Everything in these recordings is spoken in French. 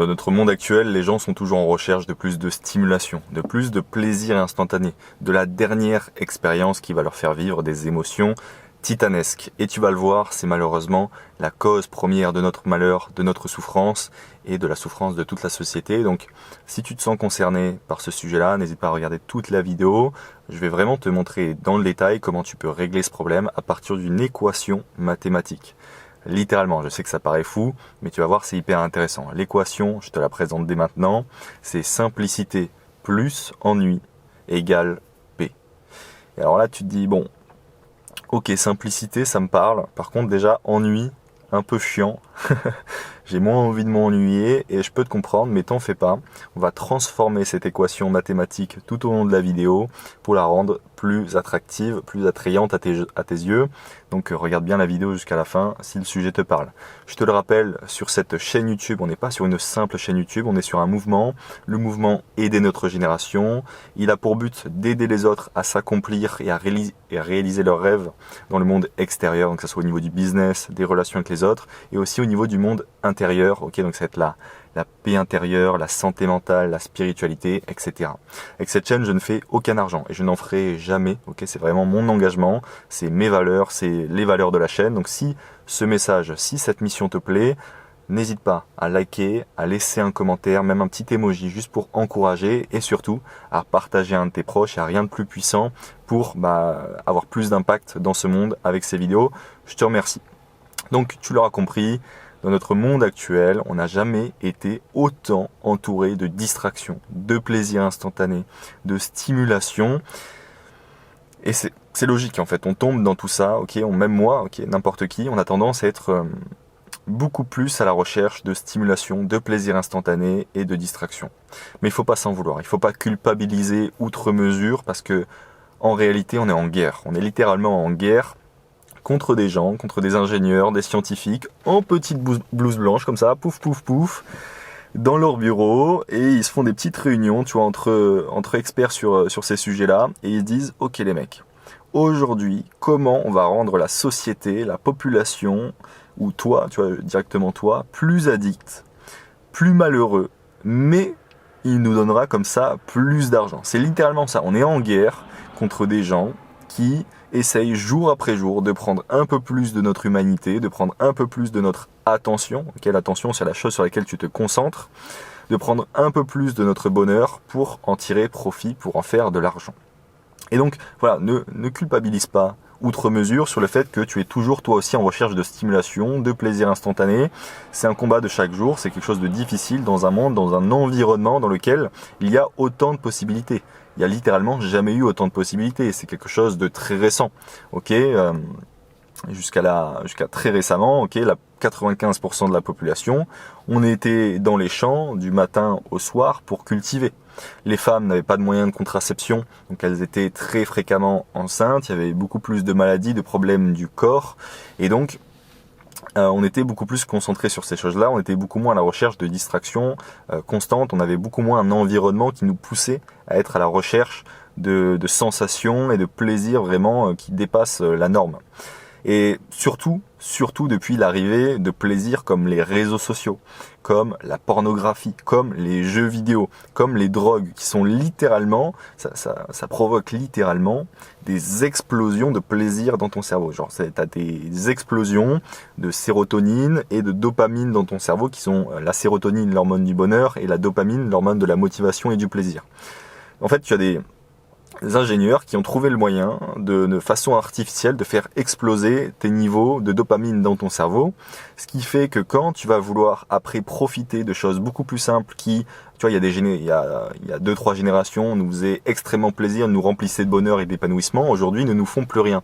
Dans notre monde actuel, les gens sont toujours en recherche de plus de stimulation, de plus de plaisir instantané, de la dernière expérience qui va leur faire vivre des émotions titanesques. Et tu vas le voir, c'est malheureusement la cause première de notre malheur, de notre souffrance et de la souffrance de toute la société. Donc, si tu te sens concerné par ce sujet-là, n'hésite pas à regarder toute la vidéo. Je vais vraiment te montrer dans le détail comment tu peux régler ce problème à partir d'une équation mathématique. Littéralement, je sais que ça paraît fou, mais tu vas voir, c'est hyper intéressant. L'équation, je te la présente dès maintenant, c'est simplicité plus ennui égale P. Et alors là, tu te dis, bon, ok, simplicité, ça me parle. Par contre, déjà, ennui, un peu chiant. J'ai moins envie de m'ennuyer et je peux te comprendre, mais t'en fais pas. On va transformer cette équation mathématique tout au long de la vidéo pour la rendre plus attractive, plus attrayante à tes yeux. Donc regarde bien la vidéo jusqu'à la fin si le sujet te parle. Je te le rappelle, sur cette chaîne YouTube, on n'est pas sur une simple chaîne YouTube, on est sur un mouvement. Le mouvement Aider notre génération. Il a pour but d'aider les autres à s'accomplir et à réaliser leurs rêves dans le monde extérieur, donc que ce soit au niveau du business, des relations avec les autres, et aussi au niveau du monde intérieur. Ok, donc ça va être la paix intérieure, la santé mentale, la spiritualité, etc. Avec cette chaîne, je ne fais aucun argent et je n'en ferai jamais. Ok, c'est vraiment mon engagement, c'est mes valeurs, c'est les valeurs de la chaîne. Donc si ce message, si cette mission te plaît, n'hésite pas à liker, à laisser un commentaire, même un petit emoji juste pour encourager et surtout à partager à un de tes proches. Il n'y a rien de plus puissant pour avoir plus d'impact dans ce monde avec ces vidéos. Je te remercie. Donc tu l'auras compris, dans notre monde actuel, on n'a jamais été autant entouré de distractions, de plaisir instantané, de stimulation. Et c'est logique en fait, on tombe dans tout ça, ok, même moi, ok, n'importe qui, on a tendance à être beaucoup plus à la recherche de stimulation, de plaisir instantané et de distraction. Mais il ne faut pas s'en vouloir, il ne faut pas culpabiliser outre mesure parce que en réalité on est en guerre, on est littéralement en guerre contre des gens, contre des ingénieurs, des scientifiques, en petite blouse blanche comme ça, pouf pouf pouf, dans leur bureau, et ils se font des petites réunions, tu vois, entre experts sur ces sujets-là, et ils se disent, ok les mecs, aujourd'hui, comment on va rendre la société, la population, ou toi, tu vois, directement toi, plus addict, plus malheureux, mais il nous donnera comme ça plus d'argent. C'est littéralement ça, on est en guerre contre des gens qui essaye jour après jour de prendre un peu plus de notre humanité, de prendre un peu plus de notre attention. Okay, l'attention, c'est la chose sur laquelle tu te concentres. De prendre un peu plus de notre bonheur pour en tirer profit, pour en faire de l'argent. Et donc, voilà, ne culpabilise pas outre mesure sur le fait que tu es toujours toi aussi en recherche de stimulation, de plaisir instantané. C'est un combat de chaque jour, c'est quelque chose de difficile dans un monde, dans un environnement dans lequel il y a autant de possibilités. Il n'y a littéralement jamais eu autant de possibilités. C'est quelque chose de très récent. Ok, jusqu'à très récemment, ok, 95% de la population, on était dans les champs du matin au soir pour cultiver. Les femmes n'avaient pas de moyens de contraception, donc elles étaient très fréquemment enceintes. Il y avait beaucoup plus de maladies, de problèmes du corps, et donc on était beaucoup plus concentré sur ces choses-là, on était beaucoup moins à la recherche de distractions constantes, on avait beaucoup moins un environnement qui nous poussait à être à la recherche de sensations et de plaisirs vraiment qui dépassent la norme. Et surtout depuis l'arrivée de plaisirs comme les réseaux sociaux, comme la pornographie, comme les jeux vidéo, comme les drogues, qui sont littéralement, ça provoque littéralement des explosions de plaisir dans ton cerveau. Genre, t'as des explosions de sérotonine et de dopamine dans ton cerveau, qui sont la sérotonine, l'hormone du bonheur, et la dopamine, l'hormone de la motivation et du plaisir. En fait, tu as des ingénieurs qui ont trouvé le moyen de façon artificielle de faire exploser tes niveaux de dopamine dans ton cerveau, ce qui fait que quand tu vas vouloir après profiter de choses beaucoup plus simples qui, tu vois, il y a 2-3 générations, nous faisaient extrêmement plaisir, nous remplissaient de bonheur et d'épanouissement, aujourd'hui ne nous font plus rien.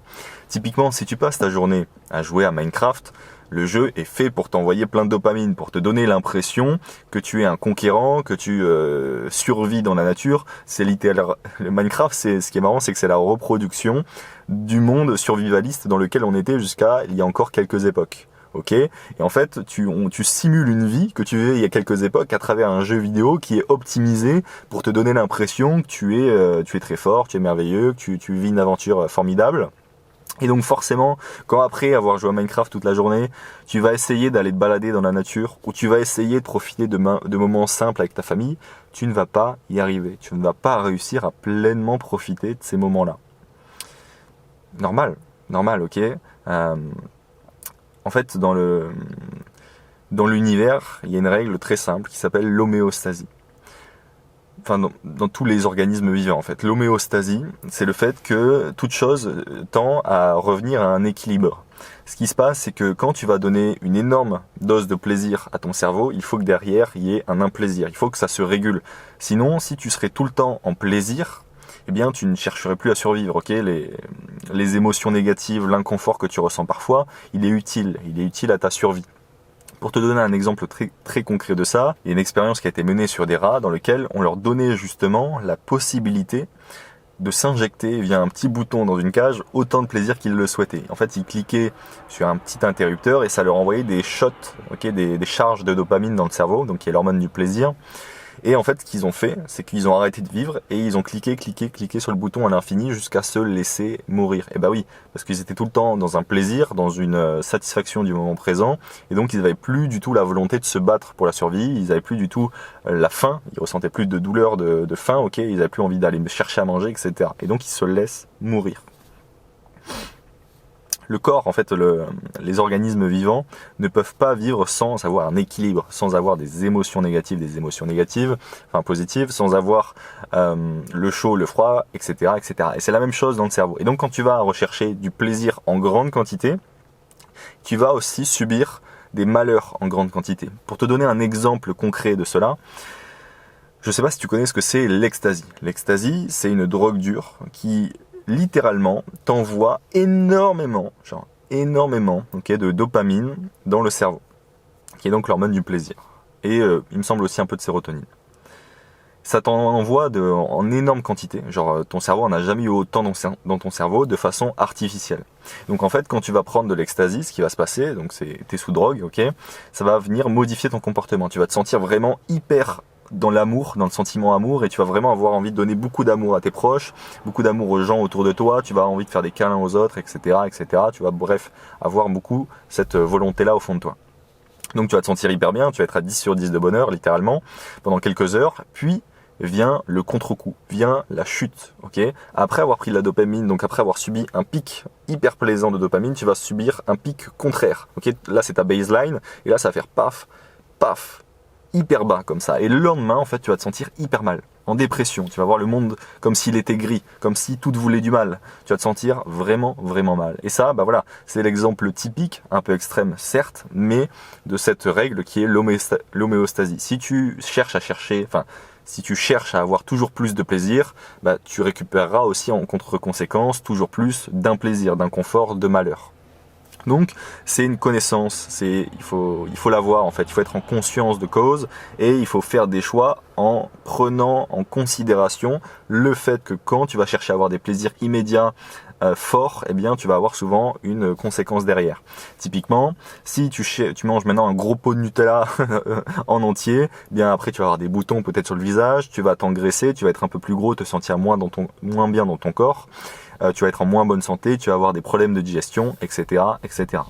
Typiquement, si tu passes ta journée à jouer à Minecraft, le jeu est fait pour t'envoyer plein de dopamine, pour te donner l'impression que tu es un conquérant, que tu survis dans la nature. C'est littéralement, le Minecraft, ce qui est marrant, c'est que c'est la reproduction du monde survivaliste dans lequel on était jusqu'à il y a encore quelques époques. Ok, et en fait, tu simules une vie que tu vivais il y a quelques époques à travers un jeu vidéo qui est optimisé pour te donner l'impression que tu es très fort, tu es merveilleux, que tu vis une aventure formidable. Et donc forcément, quand après avoir joué à Minecraft toute la journée, tu vas essayer d'aller te balader dans la nature, ou tu vas essayer de profiter de moments simples avec ta famille, tu ne vas pas y arriver. Tu ne vas pas réussir à pleinement profiter de ces moments-là. Normal, ok. En fait, dans l'univers, il y a une règle très simple qui s'appelle l'homéostasie. Enfin, dans tous les organismes vivants, en fait. L'homéostasie, c'est le fait que toute chose tend à revenir à un équilibre. Ce qui se passe, c'est que quand tu vas donner une énorme dose de plaisir à ton cerveau, il faut que derrière, il y ait un implaisir. Il faut que ça se régule. Sinon, si tu serais tout le temps en plaisir, eh bien, tu ne chercherais plus à survivre, ok ? Les émotions négatives, l'inconfort que tu ressens parfois, il est utile à ta survie. Pour te donner un exemple très, très concret de ça, il y a une expérience qui a été menée sur des rats dans lequel on leur donnait justement la possibilité de s'injecter via un petit bouton dans une cage autant de plaisir qu'ils le souhaitaient. En fait, ils cliquaient sur un petit interrupteur et ça leur envoyait des shots, des charges de dopamine dans le cerveau, donc qui est l'hormone du plaisir. Et en fait, ce qu'ils ont fait, c'est qu'ils ont arrêté de vivre et ils ont cliqué sur le bouton à l'infini jusqu'à se laisser mourir. Et bah oui, parce qu'ils étaient tout le temps dans un plaisir, dans une satisfaction du moment présent, et donc ils n'avaient plus du tout la volonté de se battre pour la survie, ils n'avaient plus du tout la faim, ils ressentaient plus de douleur de faim, ok, ils n'avaient plus envie d'aller chercher à manger, etc. Et donc ils se laissent mourir. Le corps, en fait, les organismes vivants ne peuvent pas vivre sans avoir un équilibre, sans avoir des émotions négatives, enfin positives, sans avoir le chaud, le froid, etc., etc. Et c'est la même chose dans le cerveau. Et donc, quand tu vas rechercher du plaisir en grande quantité, tu vas aussi subir des malheurs en grande quantité. Pour te donner un exemple concret de cela, je ne sais pas si tu connais ce que c'est l'ecstasy. L'ecstasy, c'est une drogue dure qui littéralement t'envoie énormément, de dopamine dans le cerveau, qui est donc l'hormone du plaisir. Et il me semble aussi un peu de sérotonine. Ça t'en envoie en énorme quantité. Ton cerveau en a jamais eu autant dans ton cerveau de façon artificielle. Donc en fait, quand tu vas prendre de l'ecstasy, ce qui va se passer, donc t'es sous drogue, ok, ça va venir modifier ton comportement. Tu vas te sentir vraiment hyper dans l'amour, dans le sentiment amour, et tu vas vraiment avoir envie de donner beaucoup d'amour à tes proches, beaucoup d'amour aux gens autour de toi, tu vas avoir envie de faire des câlins aux autres, etc., etc. Tu vas, bref, avoir beaucoup cette volonté-là au fond de toi. Donc tu vas te sentir hyper bien, tu vas être à 10 sur 10 de bonheur, littéralement, pendant quelques heures, puis vient le contre-coup, vient la chute, ok ? Après avoir pris de la dopamine, donc après avoir subi un pic hyper plaisant de dopamine, tu vas subir un pic contraire, ok ? Là c'est ta baseline, et là ça va faire paf, paf, hyper bas comme ça. Et le lendemain, en fait, tu vas te sentir hyper mal, en dépression. Tu vas voir le monde comme s'il était gris, comme si tout te voulait du mal. Tu vas te sentir vraiment, vraiment mal. Et ça, bah voilà, c'est l'exemple typique, un peu extrême, certes, mais de cette règle qui est l'homéostasie. Si tu cherches à avoir toujours plus de plaisir, bah, tu récupéreras aussi en contre-conséquence toujours plus d'implaisir, d'inconfort, de malheur. Donc, c'est une connaissance, il faut l'avoir en fait, il faut être en conscience de cause et il faut faire des choix en prenant en considération le fait que quand tu vas chercher à avoir des plaisirs immédiats forts, eh bien tu vas avoir souvent une conséquence derrière. Typiquement, si tu manges maintenant un gros pot de Nutella en entier, eh bien après tu vas avoir des boutons peut-être sur le visage, tu vas t'engraisser, tu vas être un peu plus gros, te sentir moins bien dans ton corps. Tu vas être en moins bonne santé, tu vas avoir des problèmes de digestion, etc., etc.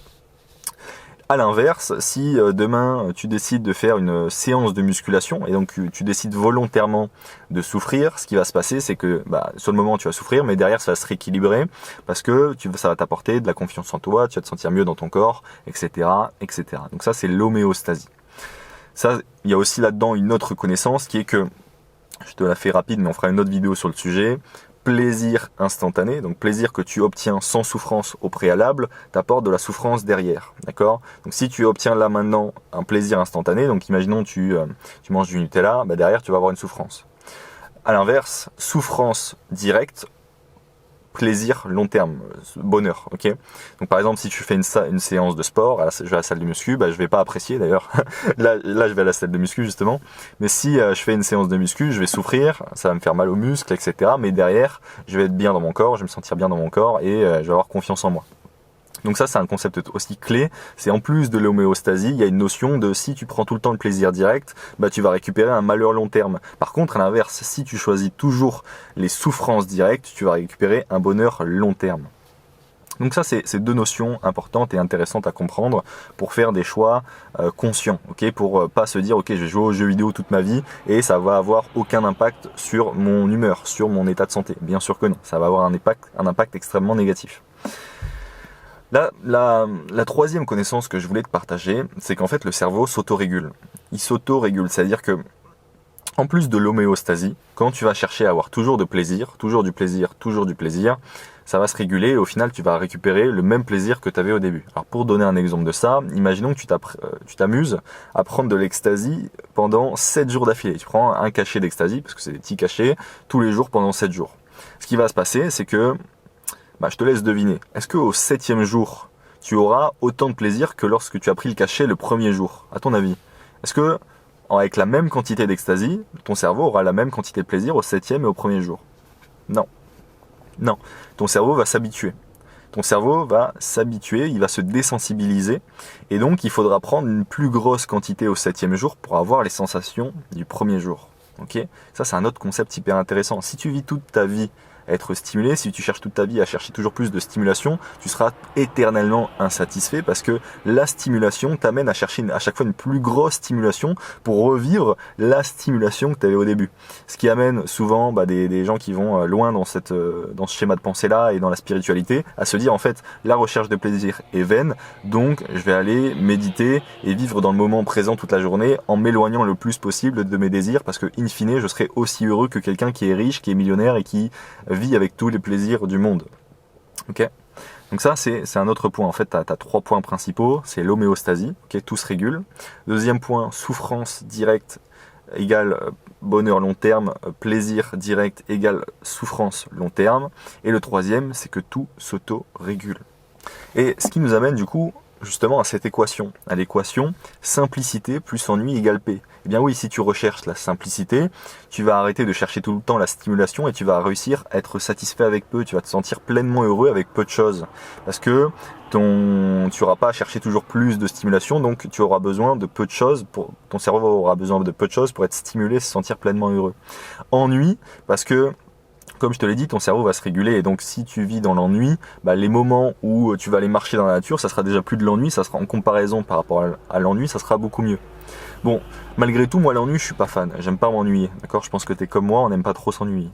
À l'inverse, si demain tu décides de faire une séance de musculation et donc tu décides volontairement de souffrir, ce qui va se passer, c'est que sur le moment tu vas souffrir, mais derrière ça va se rééquilibrer parce que ça va t'apporter de la confiance en toi, tu vas te sentir mieux dans ton corps, etc., etc. Donc ça c'est l'homéostasie. Ça, il y a aussi là-dedans une autre connaissance qui est que, je te la fais rapide, mais on fera une autre vidéo sur le sujet. Plaisir instantané, donc plaisir que tu obtiens sans souffrance au préalable, t'apporte de la souffrance derrière, d'accord ? Donc si tu obtiens là maintenant un plaisir instantané, donc imaginons tu manges du Nutella, derrière tu vas avoir une souffrance. À l'inverse, souffrance directe, plaisir long terme, bonheur, ok ? Donc par exemple si tu fais une séance de sport, je vais à la salle de muscu, je vais pas apprécier d'ailleurs, là je vais à la salle de muscu justement, mais si je fais une séance de muscu, je vais souffrir, ça va me faire mal aux muscles, etc. Mais derrière, je vais être bien dans mon corps, je vais me sentir bien dans mon corps et je vais avoir confiance en moi. Donc ça c'est un concept aussi clé, c'est en plus de l'homéostasie, il y a une notion de si tu prends tout le temps le plaisir direct, tu vas récupérer un malheur long terme. Par contre à l'inverse, si tu choisis toujours les souffrances directes, tu vas récupérer un bonheur long terme. Donc ça, c'est deux notions importantes et intéressantes à comprendre pour faire des choix conscients, ok, pour pas se dire ok, je vais jouer aux jeux vidéo toute ma vie et ça va avoir aucun impact sur mon humeur, sur mon état de santé. Bien sûr que non, ça va avoir un impact extrêmement négatif. La troisième connaissance que je voulais te partager, c'est qu'en fait le cerveau s'autorégule. Il s'autorégule, c'est-à-dire que en plus de l'homéostasie, quand tu vas chercher à avoir toujours du plaisir, ça va se réguler et au final tu vas récupérer le même plaisir que tu avais au début. Alors pour donner un exemple de ça, imaginons que tu t'amuses à prendre de l'ecstasy pendant 7 jours d'affilée. Tu prends un cachet d'ecstasy, parce que c'est des petits cachets, tous les jours pendant 7 jours. Ce qui va se passer, c'est que, je te laisse deviner, est-ce qu'au 7e jour, tu auras autant de plaisir que lorsque tu as pris le cachet le premier jour, à ton avis? Est-ce que avec la même quantité d'ecstasy, ton cerveau aura la même quantité de plaisir au 7e et au premier jour? Non. Non. Ton cerveau va s'habituer. Il va se désensibiliser. Et donc, il faudra prendre une plus grosse quantité au 7e jour pour avoir les sensations du premier jour. Ok ? Ça, c'est un autre concept hyper intéressant. Si tu vis toute ta vie à être stimulé, si tu cherches toute ta vie à chercher toujours plus de stimulation, tu seras éternellement insatisfait parce que la stimulation t'amène à chercher à chaque fois une plus grosse stimulation pour revivre la stimulation que tu avais au début. Ce qui amène souvent des gens qui vont loin dans ce schéma de pensée-là et dans la spiritualité à se dire en fait la recherche de plaisir est vaine, donc je vais aller méditer et vivre dans le moment présent toute la journée en m'éloignant le plus possible de mes désirs parce que in fine je serai aussi heureux que quelqu'un qui est riche, qui est millionnaire et qui vit avec tous les plaisirs du monde. Ok ? Donc ça, c'est un autre point. En fait, tu as 3 points principaux. C'est l'homéostasie, ok, tout se régule. Deuxième point, souffrance directe égale bonheur long terme, plaisir direct égale souffrance long terme. Et le troisième, c'est que tout s'auto-régule. Et ce qui nous amène du coup justement à cette équation, à l'équation simplicité plus ennui égale paix. Eh bien oui, si tu recherches la simplicité, tu vas arrêter de chercher tout le temps la stimulation et tu vas réussir à être satisfait avec peu, tu vas te sentir pleinement heureux avec peu de choses. Parce que tu n'auras pas à chercher toujours plus de stimulation, donc tu auras besoin de peu de choses, ton cerveau aura besoin de peu de choses pour être stimulé et se sentir pleinement heureux. Ennui, parce que comme je te l'ai dit, ton cerveau va se réguler et donc si tu vis dans l'ennui, les moments où tu vas aller marcher dans la nature, ça sera déjà plus de l'ennui, ça sera en comparaison par rapport à l'ennui, ça sera beaucoup mieux. Bon, malgré tout, moi l'ennui, je suis pas fan, j'aime pas m'ennuyer, d'accord ? Je pense que t'es comme moi, on n'aime pas trop s'ennuyer.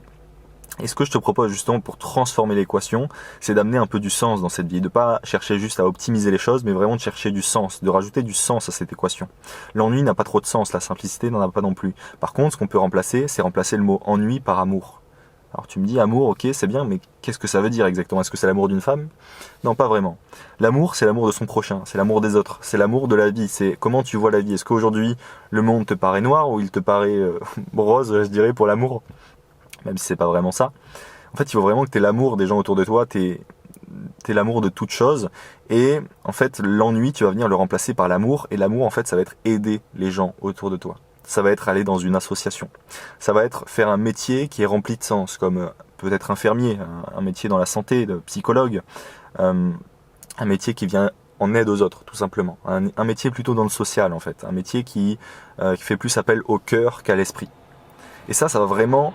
Et ce que je te propose justement pour transformer l'équation, c'est d'amener un peu du sens dans cette vie, de pas chercher juste à optimiser les choses, mais vraiment de chercher du sens, de rajouter du sens à cette équation. L'ennui n'a pas trop de sens, la simplicité n'en a pas non plus. Par contre, ce qu'on peut remplacer, c'est remplacer le mot ennui par amour. Alors tu me dis amour, ok, c'est bien, mais qu'est-ce que ça veut dire exactement ? Est-ce que c'est l'amour d'une femme ? Non, pas vraiment. L'amour, c'est l'amour de son prochain, c'est l'amour des autres, c'est l'amour de la vie, c'est comment tu vois la vie. Est-ce qu'aujourd'hui, le monde te paraît noir ou il te paraît rose, je dirais, pour l'amour ? Même si c'est pas vraiment ça. En fait, il faut vraiment que tu aies l'amour des gens autour de toi, t'aies l'amour de toute chose. Et en fait, l'ennui, tu vas venir le remplacer par l'amour. Et l'amour, en fait, ça va être aider les gens autour de toi. Ça va être aller dans une association. Ça va être faire un métier qui est rempli de sens, comme peut-être infirmier, un métier dans la santé, de psychologue, un métier qui vient en aide aux autres, tout simplement. Un métier plutôt dans le social, en fait. Un métier qui fait plus appel au cœur qu'à l'esprit. Et ça va vraiment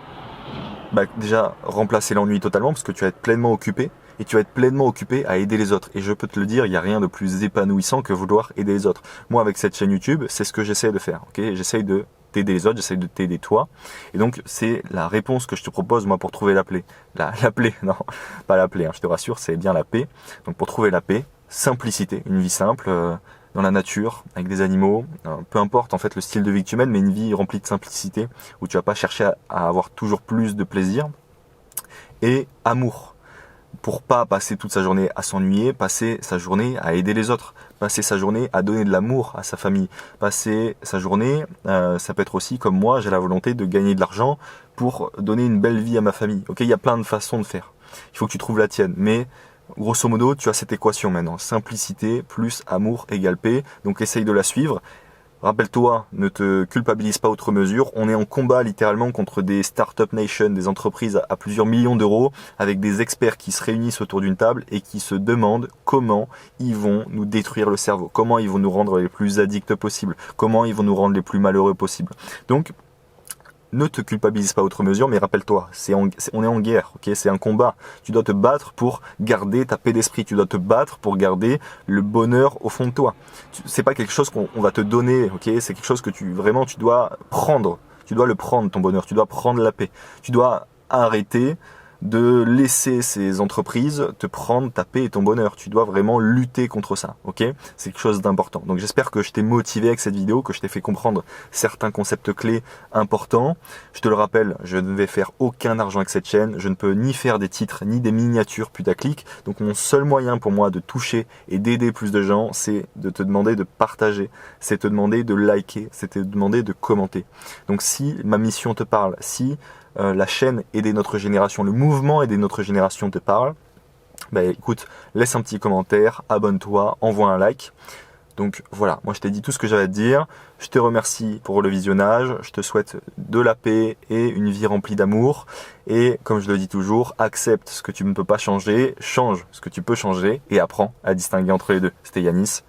déjà remplacer l'ennui totalement, parce que tu vas être pleinement occupé, et tu vas être pleinement occupé à aider les autres. Et je peux te le dire, il n'y a rien de plus épanouissant que vouloir aider les autres. Moi, avec cette chaîne YouTube, c'est ce que j'essaie de faire. Okay, j'essaie de t'aider les autres, j'essaie de t'aider toi. Et donc, c'est la réponse que je te propose, moi, pour trouver la paix. La paix, non, pas la paix, je te rassure, c'est bien la paix. Donc, pour trouver la paix, simplicité, une vie simple, dans la nature, avec des animaux, peu importe en fait le style de vie que tu mènes, mais une vie remplie de simplicité, où tu vas pas chercher à avoir toujours plus de plaisir. Et amour. Pour pas passer toute sa journée à s'ennuyer, passer sa journée à aider les autres, passer sa journée à donner de l'amour à sa famille, passer sa journée, ça peut être aussi comme moi, j'ai la volonté de gagner de l'argent pour donner une belle vie à ma famille. Ok, il y a plein de façons de faire. Il faut que tu trouves la tienne, mais grosso modo, tu as cette équation maintenant. Simplicité plus amour égale paix. Donc essaye de la suivre. Rappelle-toi, ne te culpabilise pas outre mesure. On est en combat littéralement contre des startup nations, des entreprises à plusieurs millions d'euros, avec des experts qui se réunissent autour d'une table et qui se demandent comment ils vont nous détruire le cerveau, comment ils vont nous rendre les plus addicts possibles, comment ils vont nous rendre les plus malheureux possibles. Donc, ne te culpabilise pas outre mesure, mais rappelle-toi, on est en guerre, ok, c'est un combat. Tu dois te battre pour garder ta paix d'esprit, tu dois te battre pour garder le bonheur au fond de toi. C'est pas quelque chose qu'on va te donner, ok, c'est quelque chose que tu dois prendre. Tu dois le prendre, ton bonheur, tu dois prendre la paix. Tu dois arrêter de laisser ces entreprises te prendre ta paix et ton bonheur. Tu dois vraiment lutter contre ça, ok? C'est quelque chose d'important. Donc j'espère que je t'ai motivé avec cette vidéo, que je t'ai fait comprendre certains concepts clés importants. Je te le rappelle, je ne vais faire aucun argent avec cette chaîne. Je ne peux ni faire des titres, ni des miniatures putaclic. Donc mon seul moyen pour moi de toucher et d'aider plus de gens, c'est de te demander de partager, c'est te demander de liker, c'est te demander de commenter. Donc si ma mission te parle, si la chaîne Aider notre génération, le mouvement Aider notre génération te parle, bah écoute, laisse un petit commentaire, abonne-toi, envoie un like. Donc voilà, moi je t'ai dit tout ce que j'avais à te dire. Je te remercie pour le visionnage, je te souhaite de la paix et une vie remplie d'amour. Et comme je le dis toujours, accepte ce que tu ne peux pas changer, change ce que tu peux changer et apprends à distinguer entre les deux. C'était Yanis,